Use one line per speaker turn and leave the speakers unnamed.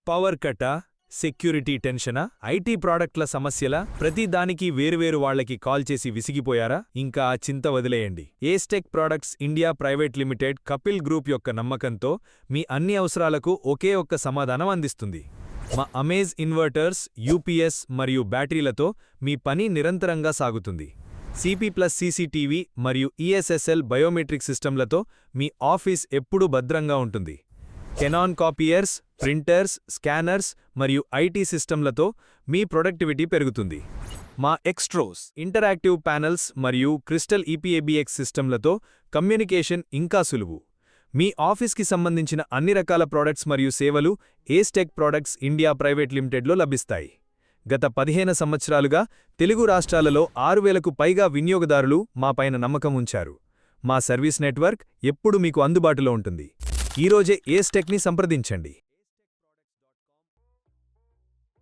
Power కటా, security టెన్షనా, IT ప్రాడక్ట్ల సమస్యలా, ప్రతి దానికి వేరువేరు వాళ్లకి కాల్ చేసి విసిగిపోయారా? ఇంకా ఆ చింత వదిలేయండి. ఏస్టెక్ products India private limited Kapil group యొక్క నమ్మకంతో మీ అన్ని అవసరాలకు ఒకే ఒక్క సమాధానం అందిస్తుంది. మా అమేజ్ ఇన్వర్టర్స్, యూపీఎస్ మరియు బ్యాటరీలతో మీ పని నిరంతరంగా సాగుతుంది. CP+ CCTV మరియు ESSL బయోమెట్రిక్ సిస్టంలతో మీ ఆఫీస్ ఎప్పుడూ భద్రంగా ఉంటుంది. కెనాన్ కాపీయర్స్, ప్రింటర్స్, స్కానర్స్ మరియు ఐటీ సిస్టంలతో మీ ప్రొడక్టివిటీ పెరుగుతుంది. మా ఎక్స్ట్రోస్, ఇంటరాక్టివ్ ప్యానెల్స్ మరియు క్రిస్టల్ EPABX సిస్టంలతో కమ్యూనికేషన్ ఇంకా సులువు. మీ ఆఫీస్కి సంబంధించిన అన్ని రకాల ప్రోడక్ట్స్ మరియు సేవలు ఏస్టెక్ ప్రాడక్ట్స్ ఇండియా ప్రైవేట్ లిమిటెడ్లో లభిస్తాయి. గత 15 సంవత్సరాలుగా తెలుగు రాష్ట్రాలలో 6000కు పైగా వినియోగదారులు మాపైన నమ్మకం ఉంచారు. మా సర్వీస్ నెట్వర్క్ ఎప్పుడు మీకు అందుబాటులో ఉంటుంది. ఈరోజే ఏస్టెక్ని సంప్రదించండి.